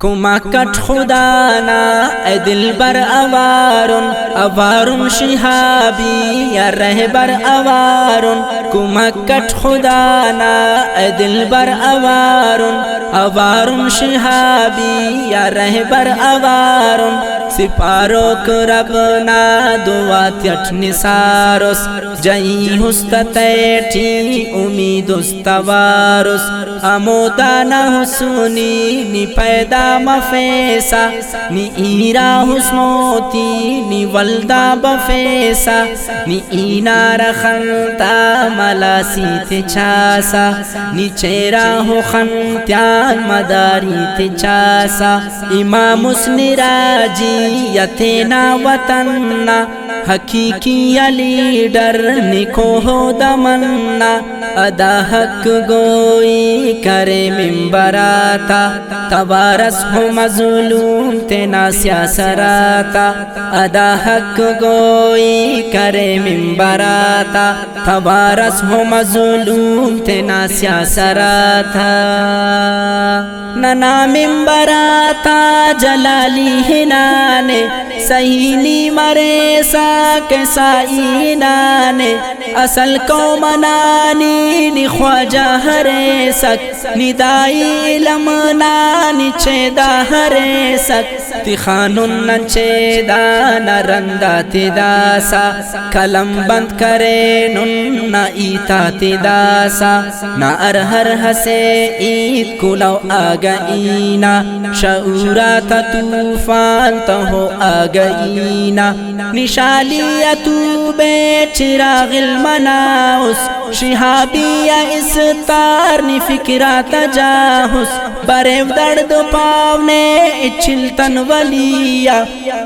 کمکٹ خدا نا اے دلبر اوارن شہابی یا رہبر اوارن کمکٹ خدا نا اے دلبر اوارن شہابی یا رہبر اوارن سپارو کربنا دوات یٹ نسارس جئی ہستتیٹی امید استوارس امودانا حسونی نی پیدا مفیسا نی ایرا حسنوتی نی ولدا بفیسا نی اینا رخنتا ملاسی تچاسا نی چیرا ہو خنتیان مداری تچاسا امام اسنی راجی یتینا وطننا حقیقی لیڈر نکو ہو دمنا ادا حق گوئی کرے منبراتا تبارس ہو مظلوم تینا سیاسراتا ادا حق گوئی کرے منبراتا تبارس ہو مظلوم تینا سیاسراتا ننا منبراتا جلالی ہنانے سہینی مرے سا کسائینانے اصل قومنانی نی خواجہ ہرے سک ندائی علم نانی چیدہ ہرے سک تخانن نچیدہ نرندہ تداسا کلم بند کرے نن ایتا تداسا نا ارہر ہسے عید کلو آگئینا شعورات توفان تہو آگئینا نشالیتو بے چراغ المناؤس شہابی استار نی فکرات جاہس بریو درد پاونے اچھلتن ولیا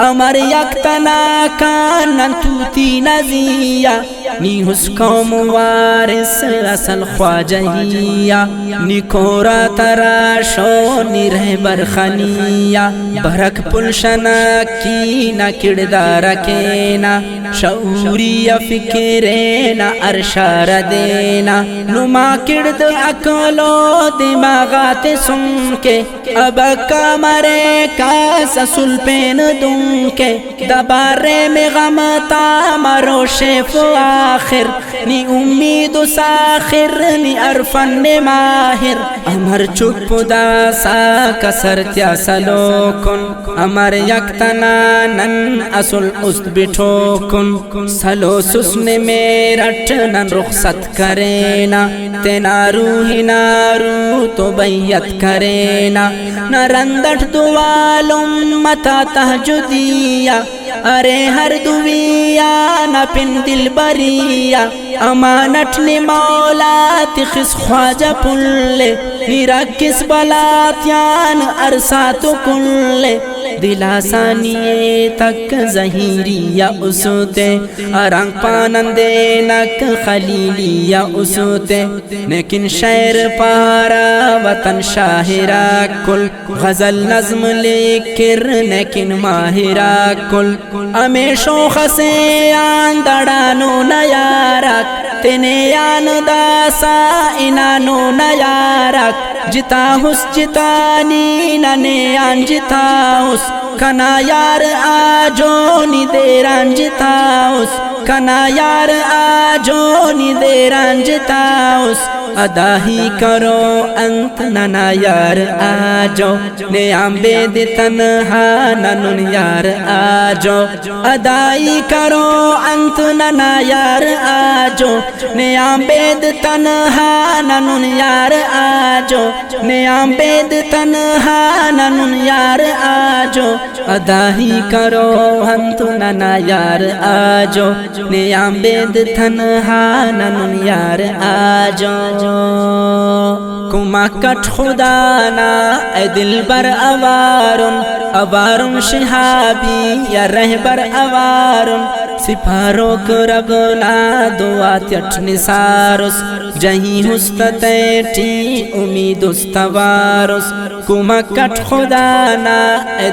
امر یکتنا کانن توتی نزیا نی حس قوم وارث اصل خواجہیا نی کورا تراشو نی رہبر خنیا برک پلشنا کی نا کردار کینا شعوری فکرینا ارشار دینا نما کرد اکلو دماغات سن کے اب کمرے کا سسل پین دن کے دبارے میں غمتا مرو شیف آخر نی امید ساخر نی عرفن ماہر امر چپ دا سا کسر تیا سلو کن امر یکتنا نن اصل است بٹھو کن سلو سسن میرٹ نن رخصت کرینا تینا روح نارو تو بیعت کرینا نرندٹ دوالم متا تہجدیا ارے ہر دویا نا پن دل بریا امانت نے مولا تخس خواجہ پلے نرکس بلاتیان ارساتو کلے دلاسانی تک زہیری یا اسوتے ارنگ پانندے نک خلیلی یا اسوتے لیکن شعر پارا وطن شاہرہ کل غزل نظم لیکر لیکن ماہرہ کل امیشو خسے آن دڑانو نیارک تینے آن داسا انانو نیارک جتا حس جتانی ننے آن جتا حس کنا یار آجو نی دیران جتا حس کنا یار آجو نی دیران جتا حس ادا ہی کرو انت ننا یار آجو نیام بید تنہا ننن یار آجو ادا ہی کرو انت ننا یار آجو نیام بید تنہا ننن یار آجو نیام بید تنہا ننن یار آجو ادا ہی کرو انت ننا یار آجو نیام بید تنہا ننن یار آجو کمکٹ خدا نا اے دلبر اوارن شہابی یا رہبر اوارن سپارو کربنا دوات یٹ نسارس جہی ہستتیٹی امید استوارس کمکٹ خدا نا اے